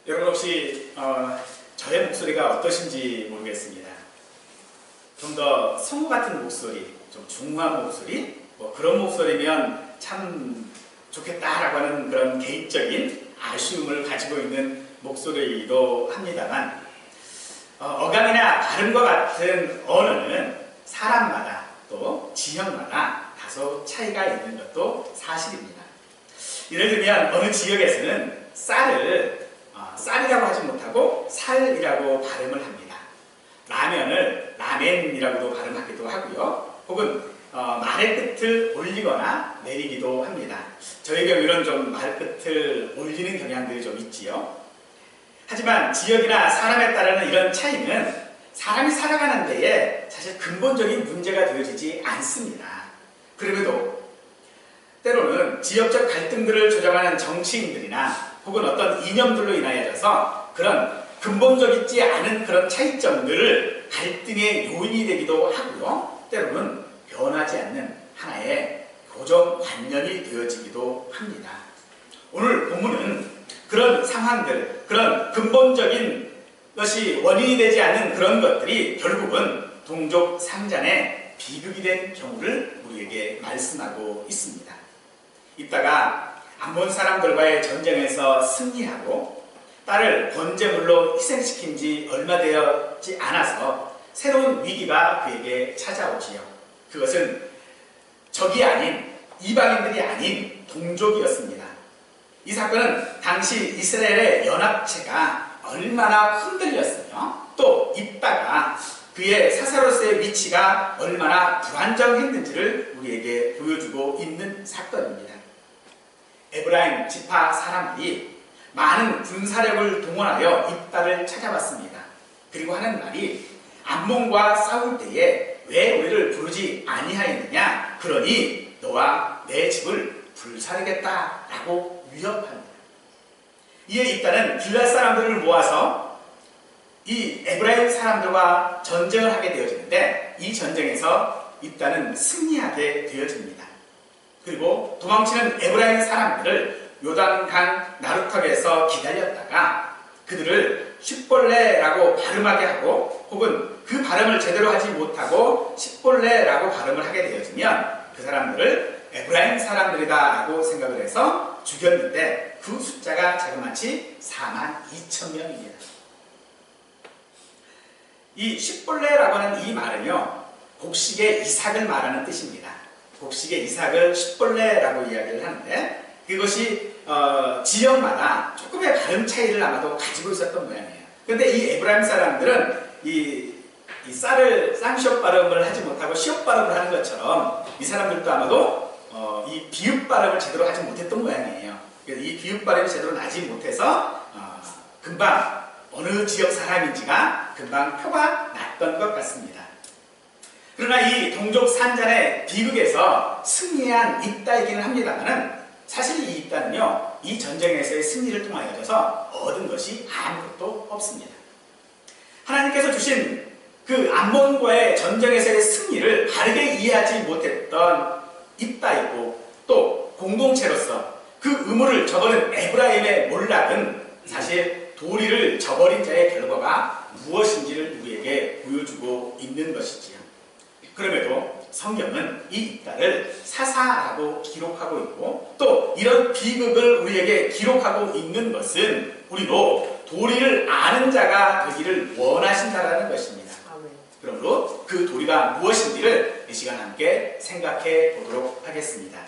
여러분 혹시 저의 목소리가 어떠신지 모르겠습니다. 좀 더 성우 같은 목소리, 좀 중후한 목소리, 뭐 그런 목소리면 참 좋겠다라고 하는 그런 개인적인 아쉬움을 가지고 있는 목소리이기도 합니다만, 어감이나 발음과 같은 언어는 사람마다 또 지역마다 다소 차이가 있는 것도 사실입니다. 예를 들면 어느 지역에서는 쌀을 쌀이라고 하지 못하고 살이라고 발음을 합니다. 라면을 라멘이라고도 발음하기도 하고요. 혹은 말의 끝을 올리거나 내리기도 합니다. 저희 경우는 좀 말 끝을 올리는 경향들이 좀 있지요. 하지만 지역이나 사람에 따르는 이런 차이는 사람이 살아가는 데에 사실 근본적인 문제가 되어지지 않습니다. 그럼에도 때로는 지역적 갈등들을 조정하는 정치인들이나 혹은 어떤 이념들로 인하여져서 그런 근본적이지 않은 그런 차이점들을 갈등의 요인이 되기도 하고요. 때로는 변하지 않는 하나의 고정관념이 되어지기도 합니다. 오늘 본문은 그런 상황들, 그런 근본적인 것이 원인이 되지 않는 그런 것들이 결국은 동족 상잔의 비극이 된 경우를 우리에게 말씀하고 있습니다. 이따가 암몬 사람들과의 전쟁에서 승리하고 딸을 번제물로 희생시킨 지 얼마 되었지 않아서 새로운 위기가 그에게 찾아오지요. 그것은 적이 아닌 이방인들이 아닌 동족이었습니다. 이 사건은 당시 이스라엘의 연합체가 얼마나 흔들렸으며 또 이따가 그의 사사로서의 위치가 얼마나 불안정했는지를 우리에게 보여주고 있는 사건입니다. 에브라임 지파 사람들이 많은 군사력을 동원하여 입다를 찾아왔습니다. 그리고 하는 말이 암몬과 싸울 때에 왜 우리를 부르지 아니하였느냐, 그러니 너와 내 집을 불사르겠다라고 위협합니다. 이에 입다는 길앗 사람들을 모아서 이 에브라임 사람들과 전쟁을 하게 되어지는데 이 전쟁에서 입다는 승리하게 되어집니다. 그리고 도망치는 에브라임 사람들을 요단강 나루턱에서 기다렸다가 그들을 쉿볼레라고 발음하게 하고 혹은 그 발음을 제대로 하지 못하고 쉿볼레라고 발음을 하게 되어지면 그 사람들을 에브라임 사람들이다 라고 생각을 해서 죽였는데 그 숫자가 자그마치 42,000명입니다. 이 쉿볼레라고 하는 이 말은요, 곡식의 이삭을 말하는 뜻입니다. 곡식의 이삭을 쉿볼레라고 이야기를 하는데 그것이 지역마다 조금의 발음 차이를 아마도 가지고 있었던 모양이에요. 그런데 이 에브라임 사람들은 이 쌀을 쌍시옷 발음을 하지 못하고 시옷 발음을 하는 것처럼 이 사람들도 아마도 이 비읍 발음을 제대로 하지 못했던 모양이에요. 그래서 이 비읍 발음이 제대로 나지 못해서 금방 어느 지역 사람인지가 금방 표가 났던 것 같습니다. 그러나 이 동족 산잔의 비극에서 승리한 입다이기는 합니다만은 사실 이 입다는요, 이 전쟁에서의 승리를 통하여져서 얻은 것이 아무것도 없습니다. 하나님께서 주신 그 암몬과의 전쟁에서의 승리를 바르게 이해하지 못했던 입다이고 또 공동체로서 그 의무를 저버린 에브라임의 몰락은 사실 도리를 저버린 자의 결과가 무엇인지를 우리에게 보여주고 있는 것이지요. 그럼에도 성경은 이 입다를 사사라고 기록하고 있고 또 이런 비극을 우리에게 기록하고 있는 것은 우리도 도리를 아는 자가 되기를 원하신다라는 것입니다. 그러므로 그 도리가 무엇인지를 이 시간 함께 생각해 보도록 하겠습니다.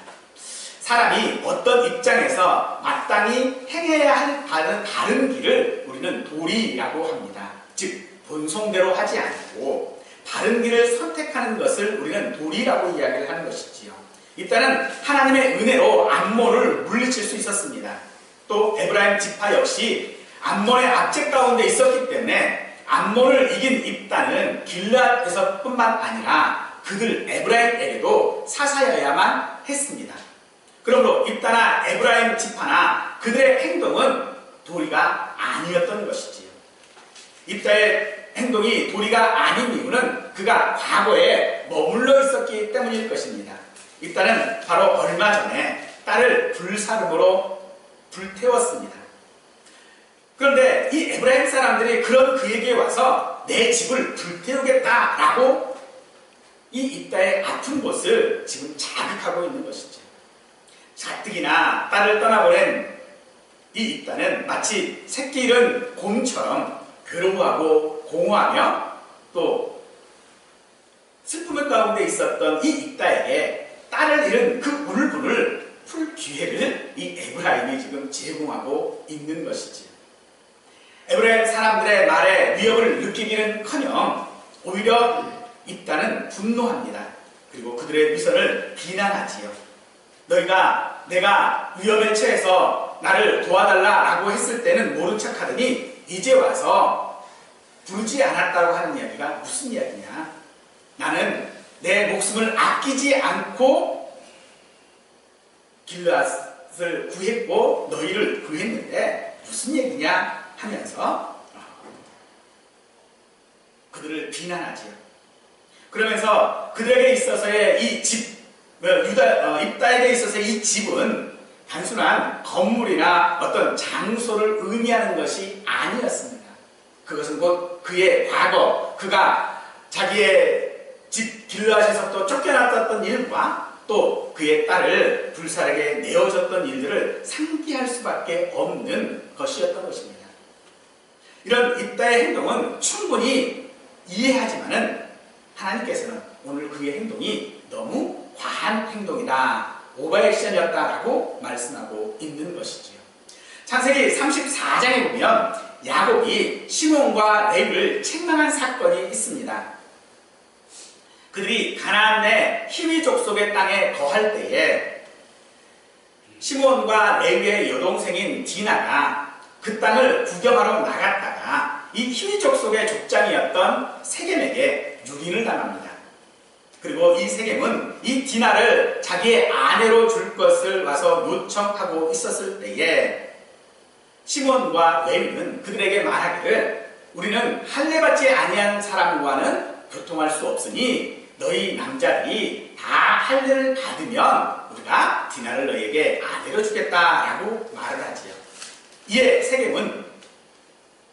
사람이 어떤 입장에서 마땅히 행해야 할 바른 길을 우리는 도리라고 합니다. 즉 본성대로 하지 않고 바른 길을 선택하는 것을 우리는 도리라고 이야기를 하는 것이지요. 일단은 하나님의 은혜로 암몬을 물리칠 수 있었습니다. 또 에브라임 지파 역시 암몬의 압제 가운데 있었기 때문에 암몬을 이긴 입다는 길앗에서 뿐만 아니라 그들 에브라임에게도 사사여야만 했습니다. 그러므로 입다나 에브라임 지파나 그들의 행동은 도리가 아니었던 것이지요. 입다의 행동이 도리가 아닌 이유는 그가 과거에 머물러 있었기 때문일 것입니다. 입다는 바로 얼마 전에 딸을 불사름으로 불태웠습니다. 그런데 이 에브라임 사람들이 그런 그에게 와서 내 집을 불태우겠다라고 이 입다의 아픈 곳을 지금 자극하고 있는 것이죠. 가뜩이나 딸을 떠나보낸 이 입다는 마치 새끼 잃은 곰처럼 괴로워하고 공허하며 또 슬픔의 가운데 있었던 이 입다에게 딸을 잃은 그 울분을 풀 기회를 이 에브라임이 지금 제공하고 있는 것이지. 에브라임 사람들의 말에 위협을 느끼기는커녕 오히려 입다는 분노합니다. 그리고 그들의 위선을 비난하지요. 너희가 내가 위험에 처해서 나를 도와달라라고 했을 때는 모른 척하더니 이제 와서 부르지 않았다고 하는 이야기가 무슨 이야기냐? 나는 내 목숨을 아끼지 않고 길르앗을 구했고 너희를 구했는데 무슨 얘기냐 하면서 그들을 비난하지요. 그러면서 그들에게 있어서의 이 집, 입다에게 있어서의 이 집은 단순한 건물이나 어떤 장소를 의미하는 것이 아니었습니다. 그것은 곧 그의 과거, 그가 자기의 집 길르앗에서부터 쫓겨났던 일과 또 그의 딸을 불살에게 내어줬던 일들을 상기할 수밖에 없는 것이었던 것입니다. 이런 입다의 행동은 충분히 이해하지만은 하나님께서는 오늘 그의 행동이 너무 과한 행동이다, 오버액션이었다라고 말씀하고 있는 것이지요. 창세기 34장에 보면 야곱이 시몬과 레위를 책망한 사건이 있습니다. 그들이 가나안 내 히위 족속의 땅에 거할 때에 시몬과 레위의 여동생인 디나가 그 땅을 구경하러 나갔다가 이 히위 족속의 족장이었던 세겜에게 유린을 당합니다. 그리고 이 세겜은 이 디나를 자기의 아내로 줄 것을 와서 요청하고 있었을 때에 시몬과 레위는 그들에게 말하기를 우리는 할례받지 아니한 사람과는 교통할 수 없으니 너희 남자들이 다 할례를 받으면 우리가 디나를 너희에게 아내로 주겠다라고 말을 하지요. 이에 세겜은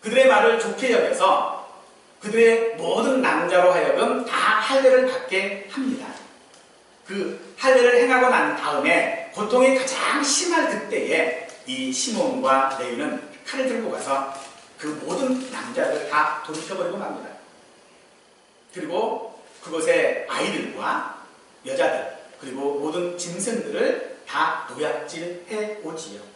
그들의 말을 좋게 여겨서 그들의 모든 남자로 하여금 다 할례를 받게 합니다. 그 할례를 행하고 난 다음에 고통이 가장 심할 그때에 이 시몬과 레위는 칼을 들고 가서 그 모든 남자들 다 돌이켜버리고 맙니다. 그리고 그곳에 아이들과 여자들 그리고 모든 짐승들을 다 노약질해 오지요.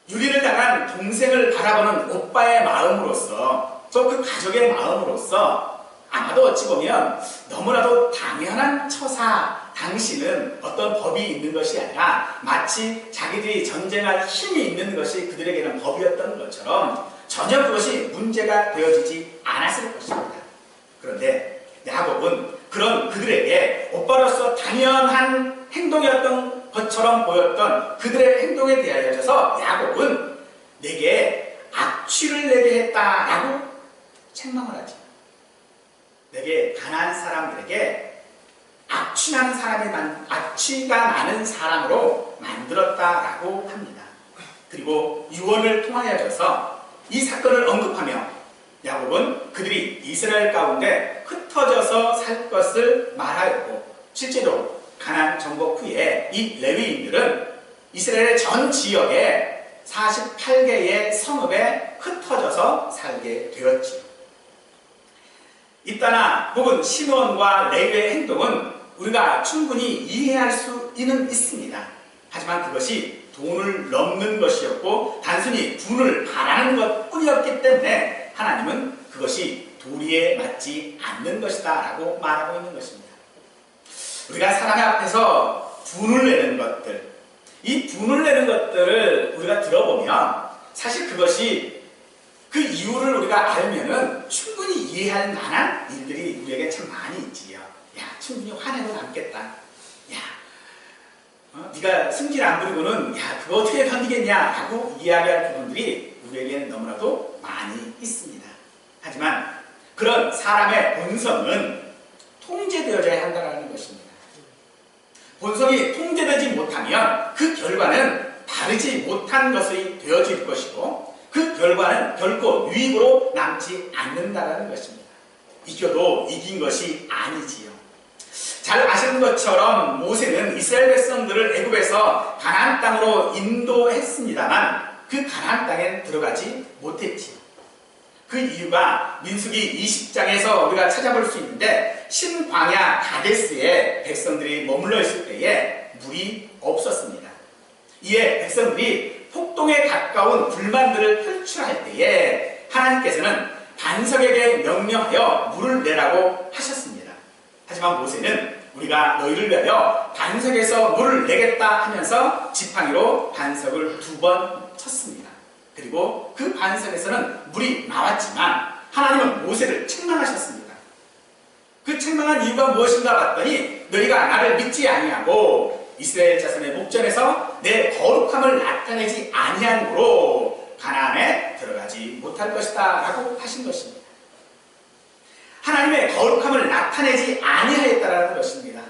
유린을 당한 동생을 바라보는 오빠의 마음으로서 또 그 가족의 마음으로서 아마도 어찌 보면 너무나도 당연한 처사, 당신은 어떤 법이 있는 것이 아니라 마치 자기들이 전쟁할 힘이 있는 것이 그들에게는 법이었던 것처럼 전혀 그것이 문제가 되어지지 않았을 것입니다. 그런데 야곱은 그런 그들에게 오빠로서 당연한 행동이었던 것처럼 보였던 그들의 행동에 대하여서 야곱은 내게 악취를 내게 했다라고 책망을 하지. 내게 가난한 사람들에게 악취가 나는 사람으로 만들었다라고 합니다. 그리고 유언을 통하여서 이 사건을 언급하며 야곱은 그들이 이스라엘 가운데 흩어져서 살 것을 말하였고 실제로 가나안 정복 후에 이 레위인들은 이스라엘의 전 지역에 48개의 성읍에 흩어져서 살게 되었지요. 입다나 혹은 시몬과 레위의 행동은 우리가 충분히 이해할 수는 있습니다. 하지만 그것이 돈을 넘는 것이었고 단순히 분을 바라는 것뿐이었기 때문에 하나님은 그것이 도리에 맞지 않는 것이다 라고 말하고 있는 것입니다. 우리가 사람 앞에서 분을 내는 것들, 이 분을 내는 것들을 우리가 들어보면 사실 그것이 그 이유를 우리가 알면은 충분히 이해할 만한 일들이 우리에게 참 많이 있지요. 야, 충분히 화내고 남겠다. 야, 네가 승질 안 부리고는 야, 그거 어떻게 견디겠냐 라고 이야기할 부분들이 우리에게는 너무나도 많이 있습니다. 하지만 그런 사람의 본성은 통제되어져야 한다는 것입니다. 본성이 통제되지 못하면 그 결과는 바로 바르지 못한 것이 되어질 것이고 그 결과는 결코 유익으로 남지 않는다는 것입니다. 이겨도 이긴 것이 아니지요. 잘 아시는 것처럼 모세는 이스라엘 백성들을 애굽에서 가나안 땅으로 인도했습니다만 그 가나안 땅에 들어가지 못했지요. 그 이유가 민수기 20장에서 우리가 찾아볼 수 있는데 신광야 가데스에 백성들이 머물러 있을 때에 물이 없었습니다. 이에 백성들이 폭동에 가까운 불만들을 탈출할 때에 하나님께서는 반석에게 명령하여 물을 내라고 하셨습니다. 하지만 모세는 우리가 너희를 위하여 반석에서 물을 내겠다 하면서 지팡이로 반석을 2번 쳤습니다. 그리고 그 반석에서는 물이 나왔지만 하나님은 모세를 책망하셨습니다. 그 책망한 이유가 무엇인가 봤더니 너희가 나를 믿지 아니하고 이스라엘 자손의 목전에서 내 거룩함을 나타내지 아니함으로 가나안에 들어가지 못할 것이다 라고 하신 것입니다. 하나님의 거룩함을 나타내지 아니하였다라는 것입니다.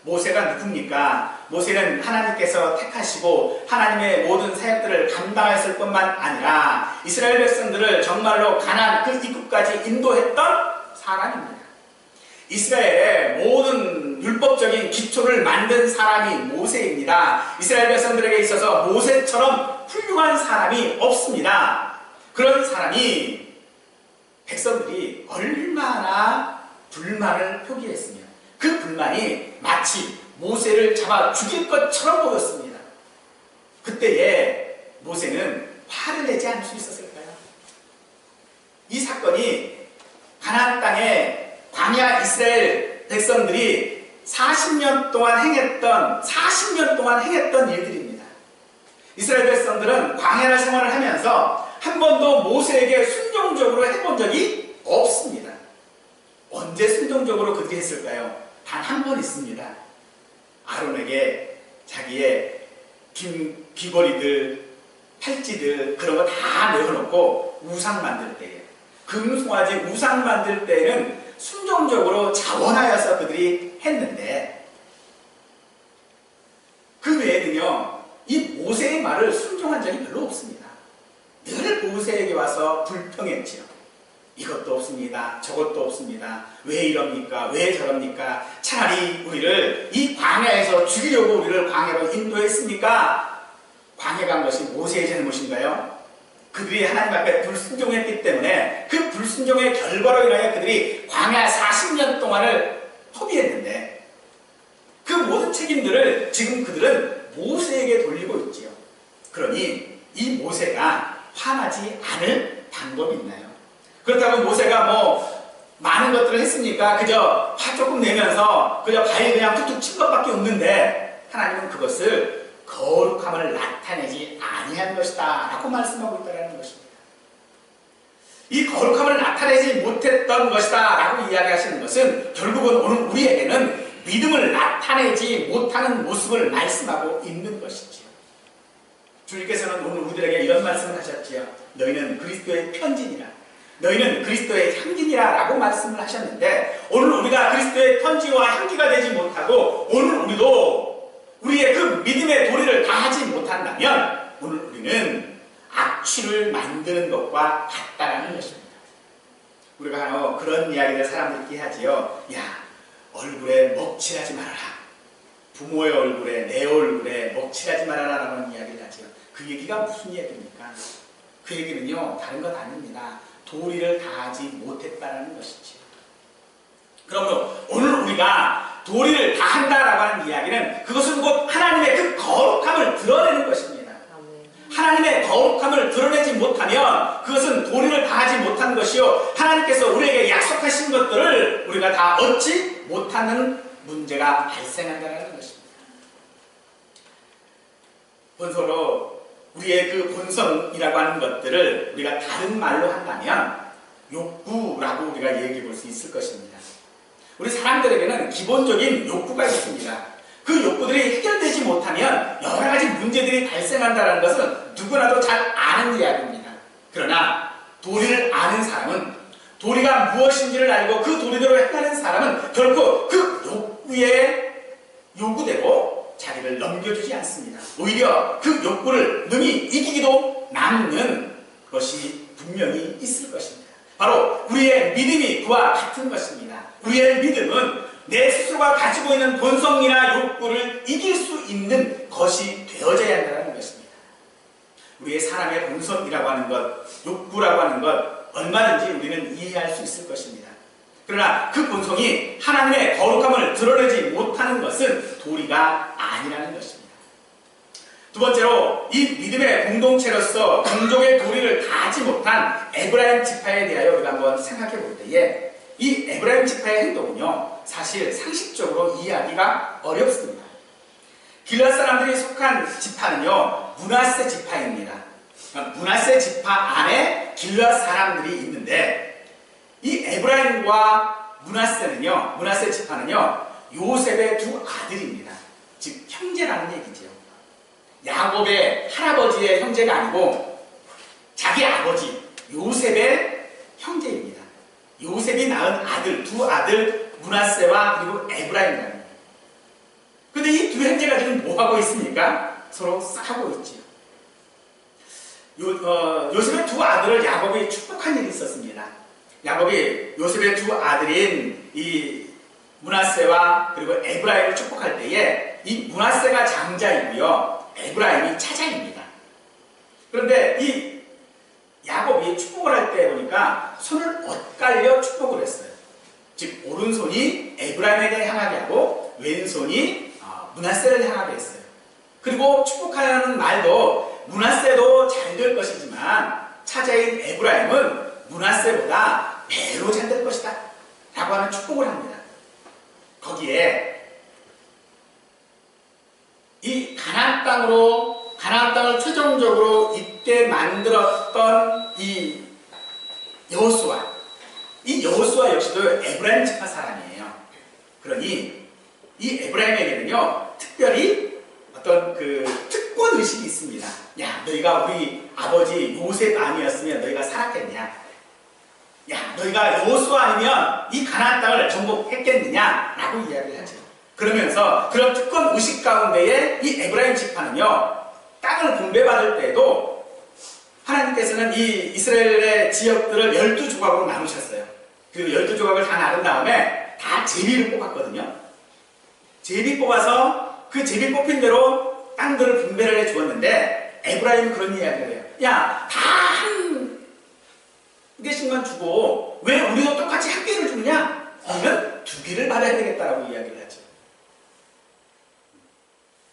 모세가 누굽니까? 모세는 하나님께서 택하시고 하나님의 모든 사역들을 감당했을 뿐만 아니라 이스라엘 백성들을 정말로 가나안 그 입구까지 인도했던 사람입니다. 이스라엘의 모든 율법적인 기초를 만든 사람이 모세입니다. 이스라엘 백성들에게 있어서 모세처럼 훌륭한 사람이 없습니다. 그런 사람이 백성들이 얼마나 불만을 표기했으며 그 불만이 마치 모세를 잡아 죽일 것처럼 보였습니다. 그때에 모세는 화를 내지 않을 수 있었을까요? 이 사건이 가나안 땅에 광야 이스라엘 백성들이 40년 동안 행했던 일들입니다. 이스라엘 백성들은 광야 생활을 하면서 한 번도 모세에게 순종적으로 해본 적이 없습니다. 언제 순종적으로 그렇게 했을까요? 단 한 번 있습니다. 아론에게 자기의 귀걸이들, 팔찌들 그런 거 다 내어놓고 우상 만들 때에 금송아지 우상 만들 때에는 순종적으로 자원하여서 그들이 했는데 그 외에는요 이 모세의 말을 순종한 적이 별로 없습니다. 늘 모세에게 와서 불평했지요. 이것도 없습니다. 저것도 없습니다. 왜 이럽니까? 왜 저럽니까? 차라리 우리를 이 광야에서 죽이려고 우리를 광야로 인도했습니까? 광야 간 것이 모세의 잘못인가요? 그들이 하나님 앞에 불순종했기 때문에 그 불순종의 결과로 인하여 그들이 광야 40년 동안을 허비했는데 그 모든 책임들을 지금 그들은 모세에게 돌리고 있지요. 그러니 이 모세가 화나지 않을 방법이 있나요? 그렇다고 모세가 많은 것들을 했으니까 그저 화 조금 내면서 그저 바위 그냥 툭툭 친 것밖에 없는데 하나님은 그것을 거룩함을 나타내지 아니한 것이다 라고 말씀하고 있다는 것입니다. 이 거룩함을 나타내지 못했던 것이다 라고 이야기하시는 것은 결국은 오늘 우리에게는 믿음을 나타내지 못하는 모습을 말씀하고 있는 것이지요. 주님께서는 오늘 우리들에게 이런 말씀을 하셨지요. 너희는 그리스도의 편지니라. 너희는 그리스도의 향기니라 라고 말씀을 하셨는데 오늘 우리가 그리스도의 편지와 향기가 되지 못하고 오늘 우리도 우리의 그 믿음의 도리를 다하지 못한다면 오늘 우리는 악취를 만드는 것과 같다라는 것입니다. 우리가 그런 이야기를 사람들끼리 하지요. 야, 얼굴에 먹칠하지 말아라. 부모의 얼굴에 내 얼굴에 먹칠하지 말아라 라는 이야기를 하지요. 그 얘기가 무슨 얘기입니까? 그 얘기는요 다른 것 아닙니다. 도리를 다하지 못했다는 것이지요. 그러므로 오늘 우리가 도리를 다한다라고 하는 이야기는 그것은 곧 하나님의 그 거룩함을 드러내는 것입니다. 하나님의 거룩함을 드러내지 못하면 그것은 도리를 다하지 못한 것이요 하나님께서 우리에게 약속하신 것들을 우리가 다 얻지 못하는 문제가 발생한다는 것입니다. 본서로 우리의 그 본성이라고 하는 것들을 우리가 다른 말로 한다면 욕구라고 우리가 얘기해 볼 수 있을 것입니다. 우리 사람들에게는 기본적인 욕구가 있습니다. 그 욕구들이 해결되지 못하면 여러 가지 문제들이 발생한다는 것은 누구나도 잘 아는 이야기입니다. 그러나 도리를 아는 사람은 도리가 무엇인지를 알고 그 도리대로 행하는 사람은 결코 그 욕구에 요구대로 자기를 자기를 넘겨주지 않습니다. 오히려 그 욕구를 능히 이기기도 남는 것이 분명히 있을 것입니다. 바로 우리의 믿음이 그와 같은 것입니다. 우리의 믿음은 내 스스로가 가지고 있는 본성이나 욕구를 이길 수 있는 것이 되어져야 한다는 것입니다. 우리의 사람의 본성이라고 하는 것, 욕구라고 하는 것 얼마든지 우리는 이해할 수 있을 것입니다. 그러나 그 본성이 하나님의 거룩함을 드러내지 못하는 것은 도리가 아니라는 것입니다. 두 번째로 이 믿음의 공동체로서 동족의 도리를 다하지 못한 에브라임 지파에 대하여 우리가 한번 생각해 볼 때에 이 에브라임 지파의 행동은요, 사실 상식적으로 이해하기가 어렵습니다. 길앗 사람들이 속한 지파는요, 므낫세 지파입니다. 므낫세 지파 안에 길앗 사람들이 있는데 이 에브라임과 므낫세 지파는요, 요셉의 두 아들입니다. 즉 형제라는 얘기죠. 야곱의 할아버지의 형제가 아니고 자기 아버지 요셉의 형제입니다. 요셉이 낳은 아들, 두 아들 므낫세와 그리고 에브라임입니다. 근데 이 두 형제가 지금 뭐하고 있습니까? 서로 싸우고 있지요. 요셉의 두 아들을 야곱이 축복한 일이 있었습니다. 야곱이 요셉의 두 아들인 이 므낫세와 그리고 에브라임을 축복할 때에 이 므낫세가 장자이고요, 에브라임이 차자입니다. 그런데 이 야곱이 축복을 할 때 보니까 손을 엇갈려 축복을 했어요. 즉 오른손이 에브라임에게 향하게 하고 왼손이 므낫세를 향하게 했어요. 그리고 축복하는 말도 므낫세도 잘 될 것이지만 차자인 에브라임은 므낫세보다 배로 잘 될 것이다 라고 하는 축복을 합니다. 거기에 이 가나안 땅을 최종적으로 있게 만들었던 이 여호수아 역시도 에브라임 지파 사람이에요. 그러니 이 에브라임에게는요, 특별히 어떤 그 특권 의식이 있습니다. 야, 너희가 우리 아버지 요셉 아니었으면 너희가 살았겠냐? 야, 너희가 여호수아 아니면 이 가나안 땅을 정복했겠느냐? 라고 이야기를 하죠. 그러면서 그런 특권 의식 가운데에 이 에브라임 지파는요, 땅을 분배받을 때에도 하나님께서는 이 이스라엘의 지역들을 12조각으로 나누셨어요. 그리고 12조각을 다 나눈 다음에 다 제비를 뽑았거든요. 제비 뽑아서 그 제비 뽑힌 대로 땅들을 분배를 해 주었는데 에브라임은 그런 이야기를 해요. 야, 다 한 개씩만 주고 왜 우리도 똑같이 한 개를 주느냐? 그러면 2개를 받아야 되겠다라고 이야기를 하죠.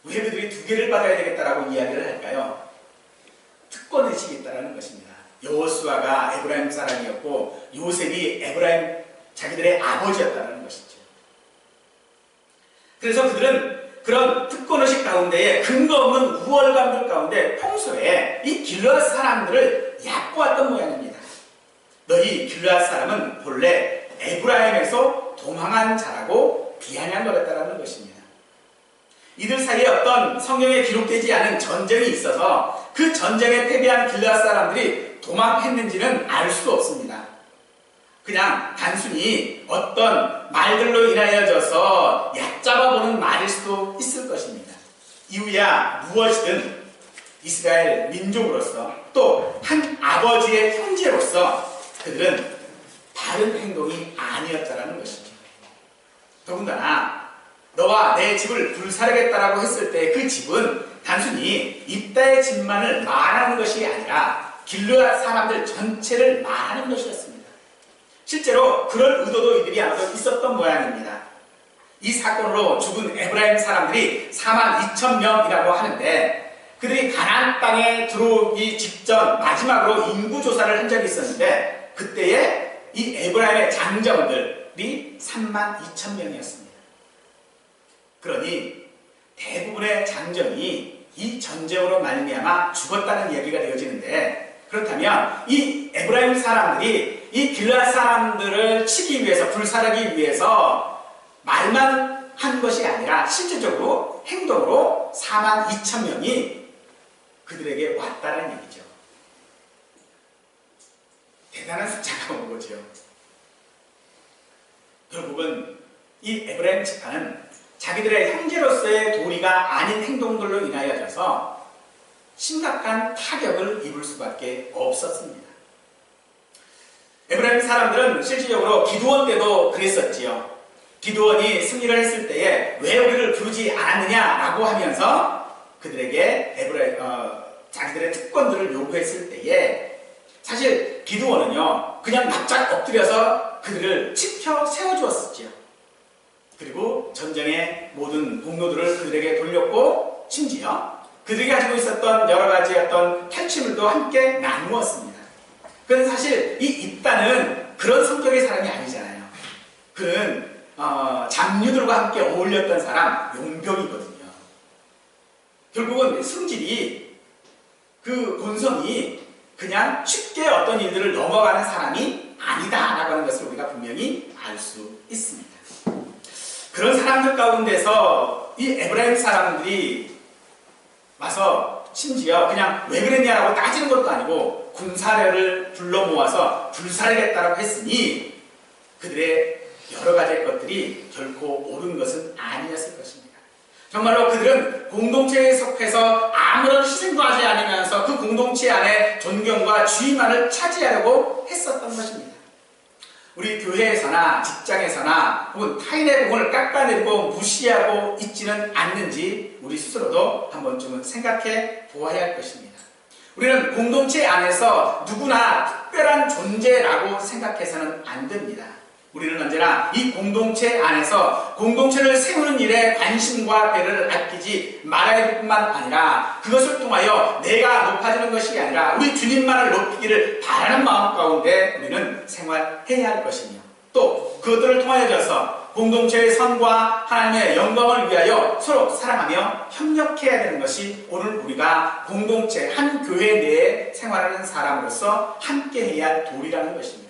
왜 그들이 2개를 받아야 되겠다라고 이야기를 할까요? 특권의식이 있다는 것입니다. 여호수아가 에브라임 사람이었고 요셉이 에브라임 자기들의 아버지였다는 것이죠. 그래서 그들은 그런 특권의식 가운데에 근거 없는 우월감들 가운데 평소에 이 길앗 사람들을 얕보았던 모양입니다. 너희 길앗 사람은 본래 에브라임에서 도망한 자라고 비아냥거렸다는 것입니다. 이들 사이에 어떤 성경에 기록되지 않은 전쟁이 있어서 그 전쟁에 패배한 길앗 사람들이 도망했는지는 알 수 없습니다. 그냥 단순히 어떤 말들로 인하여져서 얕잡아보는 말일 수도 있을 것입니다. 이유야 무엇이든 이스라엘 민족으로서 또 한 아버지의 형제로서 그들은 바른 행동이 아니었다는 것이죠. 더군다나 너와 내 집을 불사르겠다라고 했을 때 그 집은 단순히 이따의 집만을 말하는 것이 아니라 길르앗 사람들 전체를 말하는 것이었습니다. 실제로 그런 의도도 이들이 아마도 있었던 모양입니다. 이 사건으로 죽은 에브라임 사람들이 42,000명이라고 하는데 그들이 가나안 땅에 들어오기 직전 마지막으로 인구조사를 한 적이 있었는데 그때에 이 에브라임의 장정들이 32,000명이었습니다. 그러니 대부분의 장정이 이 전쟁으로 말미암아 죽었다는 얘기가 되어지는데 그렇다면 이 에브라임 사람들이 이 길앗 사람들을 치기 위해서 불사르기 위해서 말만 한 것이 아니라 실질적으로 행동으로 42,000명이 그들에게 왔다는 얘기죠. 대단한 숫자가 온 거죠. 결국은 이 에브라임 지파는 자기들의 형제로서의 도리가 아닌 행동들로 인하여져서 심각한 타격을 입을 수밖에 없었습니다. 에브라임 사람들은 실질적으로 기드온 때도 그랬었지요. 기드온이 승리를 했을 때에 왜 우리를 부르지 않았느냐라고 하면서 그들에게 자기들의 특권들을 요구했을 때에 사실 기드온은요 그냥 납작 엎드려서 그들을 지켜 세워주었었지요. 그리고 전쟁의 모든 공로들을 그들에게 돌렸고 심지어 그들이 가지고 있었던 여러 가지 어떤 탈취물도 함께 나누었습니다. 그런데 사실 이 입다는 그런 성격의 사람이 아니잖아요. 그는 장류들과 함께 어울렸던 사람, 용병이거든요. 결국은 승질이 그 본성이 그냥 쉽게 어떤 일들을 넘어가는 사람이 아니다라고 하는 것을 우리가 분명히 알 수 있습니다. 그런 사람들 가운데서 이 에브라임 사람들이 와서 심지어 그냥 왜 그랬냐라고 따지는 것도 아니고 군사력을 불러 모아서 불사르겠다라고 했으니 그들의 여러 가지 것들이 결코 옳은 것은 아니었을 것입니다. 정말로 그들은 공동체에 속해서 아무런 희생도 하지 않으면서 그 공동체 안에 존경과 주의만을 차지하려고 했었던 것입니다. 우리 교회에서나 직장에서나 혹은 타인의 공을 깎아내리고 무시하고 있지는 않는지 우리 스스로도 한 번쯤은 생각해 보아야 할 것입니다. 우리는 공동체 안에서 누구나 특별한 존재라고 생각해서는 안 됩니다. 우리는 언제나 이 공동체 안에서 공동체를 세우는 일에 관심과 배려를 아끼지 말아야 할 뿐만 아니라 그것을 통하여 내가 높아지는 것이 아니라 우리 주님만을 높이기를 바라는 마음 가운데 우리는 생활해야 할 것이며 또 그것들을 통하여져서 공동체의 선과 하나님의 영광을 위하여 서로 사랑하며 협력해야 되는 것이 오늘 우리가 공동체 한 교회 내에 생활하는 사람으로서 함께 해야 할 도리라는 것입니다.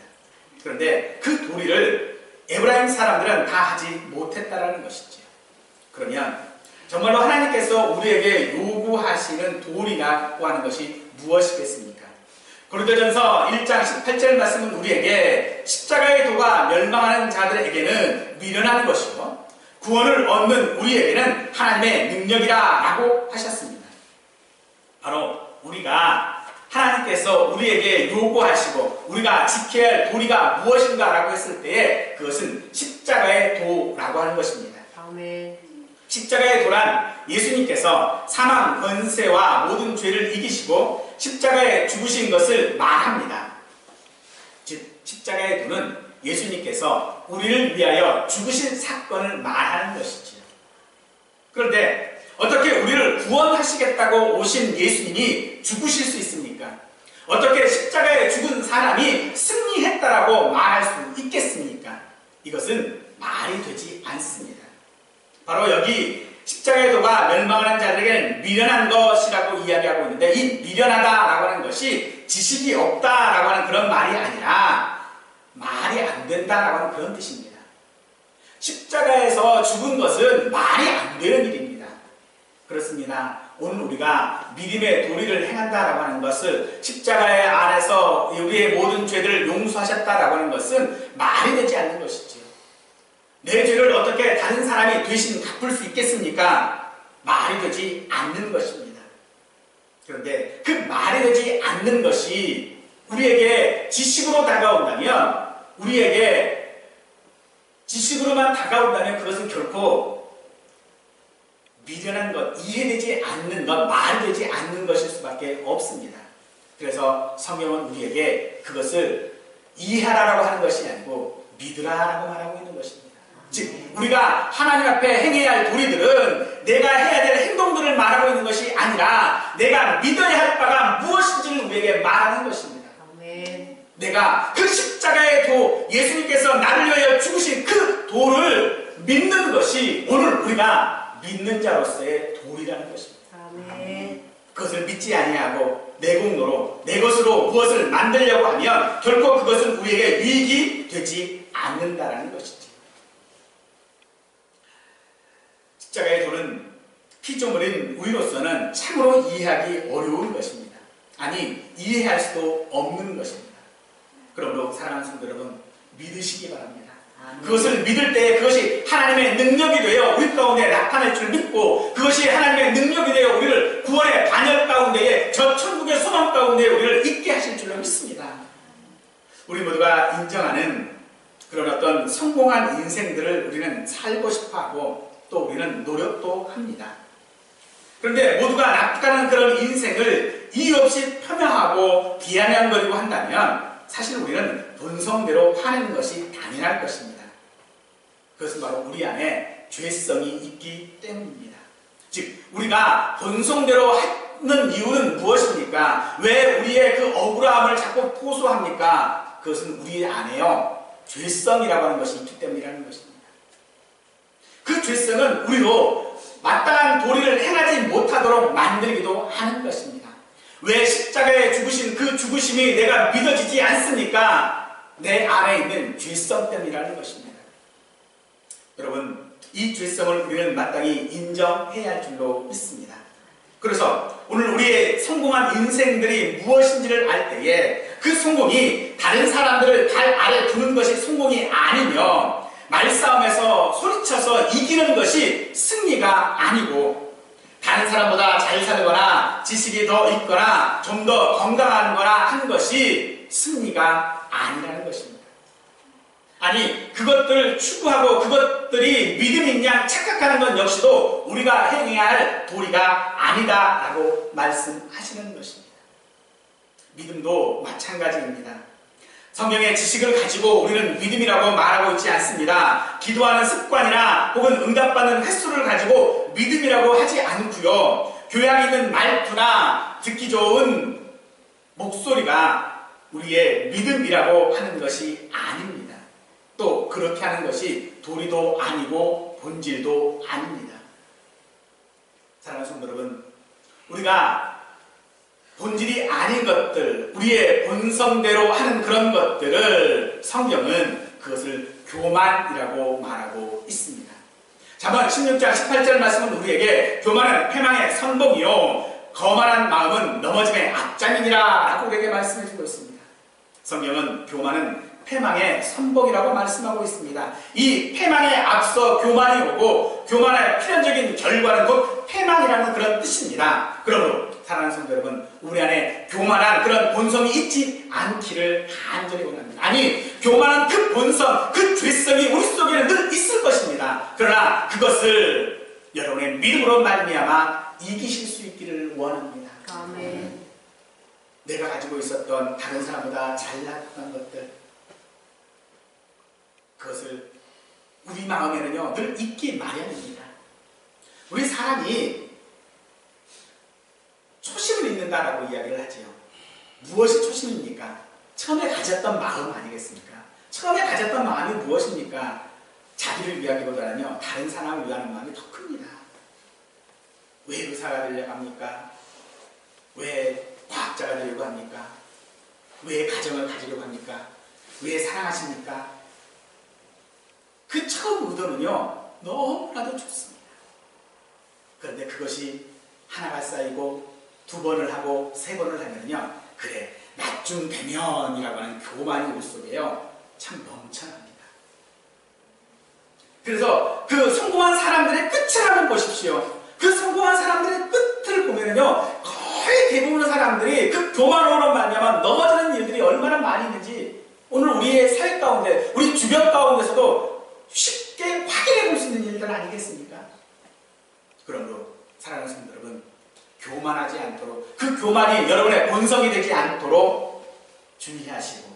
그런데 그 도리를 에브라임 사람들은 다 하지 못했다라는 것이죠. 그러면 정말로 하나님께서 우리에게 요구하시는 도리라고 하는 것이 무엇이겠습니까? 고린도전서 1장 18절 말씀은 우리에게 십자가의 도가 멸망하는 자들에게는 미련한 것이고 구원을 얻는 우리에게는 하나님의 능력이라고 하셨습니다. 바로 우리가 하나님께서 우리에게 요구하시고 우리가 지켜야 할 도리가 무엇인가라고 했을 때에 그것은 십자가의 도라고 하는 것입니다. 아멘. 십자가의 도란 예수님께서 사망, 권세와 모든 죄를 이기시고 십자가에 죽으신 것을 말합니다. 즉 십자가의 도는 예수님께서 우리를 위하여 죽으신 사건을 말하는 것이지요. 그런데 어떻게 우리를 구원하시겠다고 오신 예수님이 죽으실 수 있습니까? 어떻게 십자가에 죽은 사람이 승리했다라고 말할 수 있겠습니까? 이것은 말이 되지 않습니다. 바로 여기 십자가의 도가 멸망하는 자들에게는 미련한 것이라고 이야기하고 있는데 이 미련하다라고 하는 것이 지식이 없다라고 하는 그런 말이 아니라 말이 안 된다라고 하는 그런 뜻입니다. 십자가에서 죽은 것은 말이 안 되는 일입니다. 그렇습니다. 오늘 우리가 믿음의 도리를 행한다라고 하는 것을 십자가의 안에서 우리의 모든 죄들을 용서하셨다라고 하는 것은 말이 되지 않는 것이지요. 내 죄를 어떻게 다른 사람이 대신 갚을 수 있겠습니까? 말이 되지 않는 것입니다. 그런데 그 말이 되지 않는 것이 우리에게 지식으로 다가온다면 우리에게 지식으로만 다가온다면 그것은 결코 미련한 것, 이해되지 않는 것, 말이 되지 않는 것일 수밖에 없습니다. 그래서 성경은 우리에게 그것을 이해하라고 하는 것이 아니고 믿으라라고 말하고 있는 것입니다. 즉 우리가 하나님 앞에 행해야 할 도리들은 내가 해야 될 행동들을 말하고 있는 것이 아니라 내가 믿어야 할 바가 무엇인지를 우리에게 말하는 것입니다. 아멘. 내가 그 십자가의 도, 예수님께서 나를 위하여 죽으신 그 도를 믿는 것이 오늘 우리가 믿는 자로서의 도리라는 것입니다. 아멘. 그것을 믿지 아니하고 내 공로로 내 것으로 무엇을 만들려고 하면 결코 그것은 우리에게 유익이 되지 않는다라는 것이지. 십자가의 도는 피조물인 우리로서는 참으로 이해하기 어려운 것입니다. 아니 이해할 수도 없는 것입니다. 그러므로 사랑하는 성도 여러분 믿으시기 바랍니다. 그것을 믿을 때 그것이 하나님의 능력이 되어 우리 가운데 나타날 줄 믿고, 그것이 하나님의 능력이 되어 우리를 구원의 반열 가운데에 저 천국의 소망 가운데에 우리를 있게 하실 줄로 믿습니다. 우리 모두가 인정하는 그런 어떤 성공한 인생들을 우리는 살고 싶어하고 또 우리는 노력도 합니다. 그런데 모두가 납득하는 그런 인생을 이유 없이 폄하하고 비아냥거리고 한다면 사실 우리는 본성대로 파는 것이 당연할 것입니다. 그것은 바로 우리 안에 죄성이 있기 때문입니다. 즉 우리가 본성대로 하는 이유는 무엇입니까? 왜 우리의 그 억울함을 자꾸 호소합니까? 그것은 우리 안에요 죄성이라고 하는 것이 있기 때문이라는 것입니다. 그 죄성은 우리로 마땅한 도리를 행하지 못하도록 만들기도 하는 것입니다. 왜 십자가에 죽으신 그 죽으심이 내가 믿어지지 않습니까? 내 안에 있는 죄성 때문이라는 것입니다. 여러분, 이 죄성을 우리는 마땅히 인정해야 할 줄로 믿습니다. 그래서 오늘 우리의 성공한 인생들이 무엇인지를 알 때에 그 성공이 다른 사람들을 발 아래 두는 것이 성공이 아니며 말싸움에서 소리쳐서 이기는 것이 승리가 아니고 다른 사람보다 잘 살거나 지식이 더 있거나 좀 더 건강한 거나 한 것이 승리가 아니라는 것입니다. 아니 그것들을 추구하고 그것들이 믿음인 양 착각하는 것 역시도 우리가 행해야 할 도리가 아니다라고 말씀하시는 것입니다. 믿음도 마찬가지입니다. 성경의 지식을 가지고 우리는 믿음이라고 말하고 있지 않습니다. 기도하는 습관이나 혹은 응답받는 횟수를 가지고 믿음이라고 하지 않고요. 교양 있는 말투나 듣기 좋은 목소리가 우리의 믿음이라고 하는 것이 아닙니다. 또 그렇게 하는 것이 도리도 아니고 본질도 아닙니다. 사랑하는 성도 여러분, 우리가 본질이 아닌 것들, 우리의 본성대로 하는 그런 것들을 성경은 그것을 교만이라고 말하고 있습니다. 잠언 16장 18절 말씀은 우리에게 교만은 패망의 선봉이요 거만한 마음은 넘어짐의 앞장이니라 라고 우리에게 말씀해 주고 있습니다. 성경은 교만은 패망의 선봉이라고 말씀하고 있습니다. 이 패망에 앞서 교만이 오고 교만의 필연적인 결과는 곧 패망이라는 그런 뜻입니다. 그러므로 사랑하는 성도 여러분, 우리 안에 교만한 그런 본성이 있지 않기를 간절히 원합니다. 아니, 교만한 그 본성, 그 죄성이 우리 속에는 늘 있을 것입니다. 그러나 그것을 여러분의 믿음으로 말미암아 이기실 수 있기를 원합니다. 아멘. 내가 가지고 있었던 다른 사람보다 잘났던 것들, 그것을 우리 마음에는요 늘 있기 마련입니다. 우리 사람이 초심을 잃는다라고 이야기를 하지요. 무엇이 초심입니까? 처음에 가졌던 마음 아니겠습니까? 처음에 가졌던 마음이 무엇입니까? 자기를 위하기보다는요 다른 사람을 위하는 마음이 더 큽니다. 왜 의사가 되려고 합니까? 왜 과학자가 되려고 합니까? 왜 가정을 가지려고 합니까? 왜 사랑하십니까? 그 처음 의도는요 너무나도 좋습니다. 그런데 그것이 하나가 쌓이고 두 번을 하고 세 번을 하면요 그래 나중 되면이라고 하는 교만이 우리 속에요 참 넘쳐납니다. 그래서 그 성공한 사람들의 끝을 한번 보십시오. 그 성공한 사람들의 끝을 보면요 거의 대부분의 사람들이 그 교만으로 말미암아 넘어지는 일들이 얼마나 많이 있는지 오늘 우리의 사회 가운데 우리 주변 가운데서도 쉽게 확인해 볼 수 있는 일들 아니겠습니까? 그러므로 사랑하는 성도 여러분, 교만하지 않도록 그 교만이 여러분의 본성이 되지 않도록 주의하시고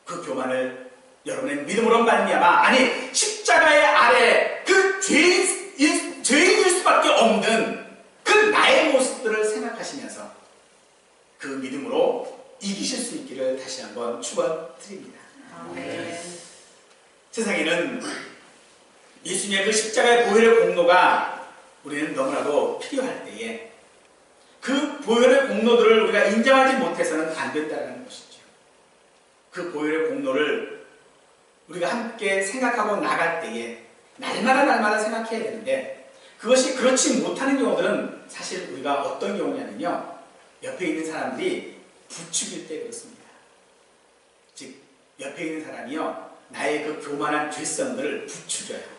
그 교만을 여러분의 믿음으로 말미암아 아니 십자가의 아래 그 죄인일 수밖에 없는 그 나의 모습들을 생각하시면서 그 믿음으로 이기실 수 있기를 다시 한번 축원드립니다. 아멘. 세상에는 예수님의 그 십자가의 보혈의 공로가 우리는 너무나도 필요할 때에 그 보혈의 공로들을 우리가 인정하지 못해서는 안 된다는 것이죠. 그 보혈의 공로를 우리가 함께 생각하고 나갈 때에 날마다 생각해야 되는데 그것이 그렇지 못하는 경우들은 사실 우리가 어떤 경우냐면요 옆에 있는 사람들이 부추길 때 그렇습니다. 즉 옆에 있는 사람이요 나의 그 교만한 죄성들을 부추겨요.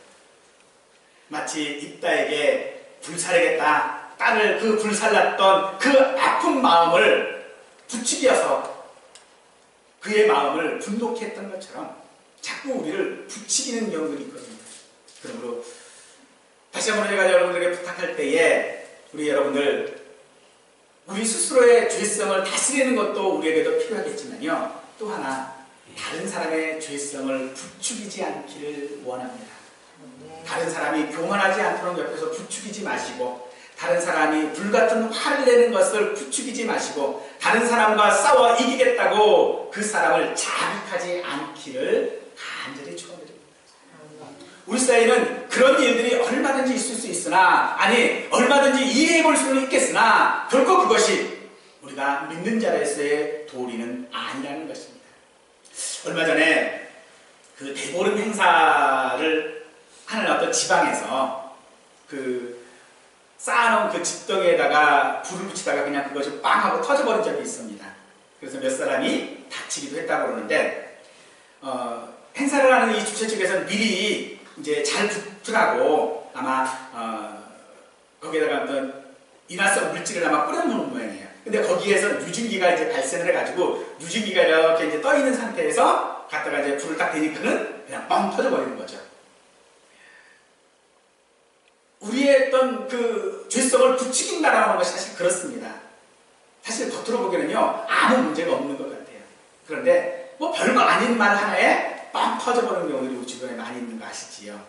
마치 입다에게 불살르겠다, 딸을 그 불살랐던 그 아픈 마음을 부추겨서 그의 마음을 분노케 했던 것처럼 자꾸 우리를 부추기는 경우들이 있거든요. 그러므로 다시 한번 제가 여러분들에게 부탁할 때에 우리 여러분들 우리 스스로의 죄성을 다스리는 것도 우리에게도 필요하겠지만요, 또 하나 다른 사람의 죄성을 부추기지 않기를 원합니다. 다른 사람이 교만하지 않도록 옆에서 부추기지 마시고, 다른 사람이 불같은 화를 내는 것을 부추기지 마시고, 다른 사람과 싸워 이기겠다고 그 사람을 자극하지 않기를 간절히 축원드립니다. 우리 사이에는 그런 일들이 얼마든지 있을 수 있으나, 아니 얼마든지 이해해 볼 수는 있겠으나 결코 그것이 우리가 믿는 자로서의 도리는 아니라는 것입니다. 얼마 전에 그 대보름 행사를 하는 어떤 지방에서 그 쌓아놓은 그 집덩이에다가 불을 붙이다가 그냥 그것이 빵 하고 터져버린 적이 있습니다. 그래서 몇 사람이 다치기도 했다고 그러는데, 행사를 하는 이 주최 측에서는 미리 이제 잘 붙으라고 아마 거기에다가 어떤 인화성 물질을 아마 뿌려놓은 모양이에요. 근데 거기에서 유증기가 이제 발생을 해가지고 유증기가 이렇게 이제 떠 있는 상태에서 갖다가 이제 불을 딱 대니까는 그냥 뻥 터져버리는 거죠. 우리의 어떤 그 죄성을 부추긴다라고 하는 것이 사실 그렇습니다. 사실 겉으로 보기에는요 아무 문제가 없는 것 같아요. 그런데 뭐 별거 아닌 말 하나에 빵 터져버리는 경우들이 우리 주변에 많이 있는 거 아시지요?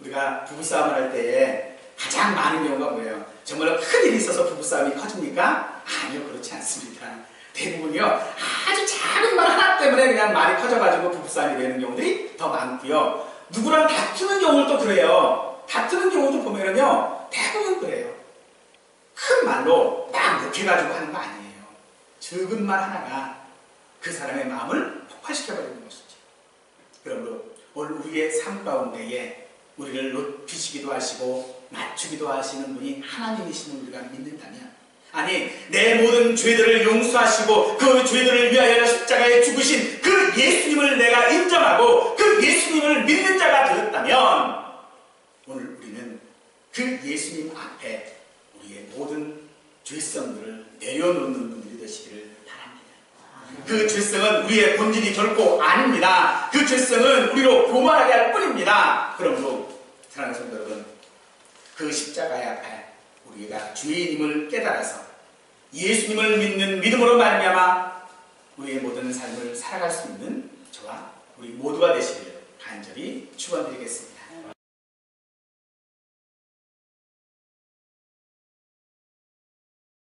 우리가 부부싸움을 할 때에 가장 많은 경우가 뭐예요? 정말로 큰일이 있어서 부부싸움이 커집니까? 아니요, 그렇지 않습니다. 대부분이요 아주 작은 말 하나 때문에 그냥 말이 커져가지고 부부싸움이 되는 경우들이 더 많고요. 누구랑 다투는 경우도 그래요. 다투는 경우도 보면은요 대부분 그래요. 큰 말로 막 욕해가지고 하는 거 아니에요. 적은 말 하나가 그 사람의 마음을 폭발시켜버리는 것이죠. 그러므로 오늘 우리의 삶 가운데에 우리를 높이시기도 하시고 낮추기도 하시는 분이 하나님이심을 우리가 믿는다면, 아니 내 모든 죄들을 용서하시고 그 죄들을 위하여 십자가에 죽으신 그 예수님을 내가 인정하고 그 예수님을 믿는 자가 되었다면, 오늘 우리는 그 예수님 앞에 우리의 모든 죄성들을 내려놓는 분들이 되시기를 바랍니다. 그 죄성은 우리의 본질이 결코 아닙니다. 그 죄성은 우리로 교만하게 할 뿐입니다. 그러므로 사랑하는 성도 여러분, 그 십자가의 앞에 우리가 주님을 깨달아서 예수님을 믿는 믿음으로 말미암아 우리의 모든 삶을 살아갈 수 있는 저와 우리 모두가 되시기를 간절히 축원드리겠습니다.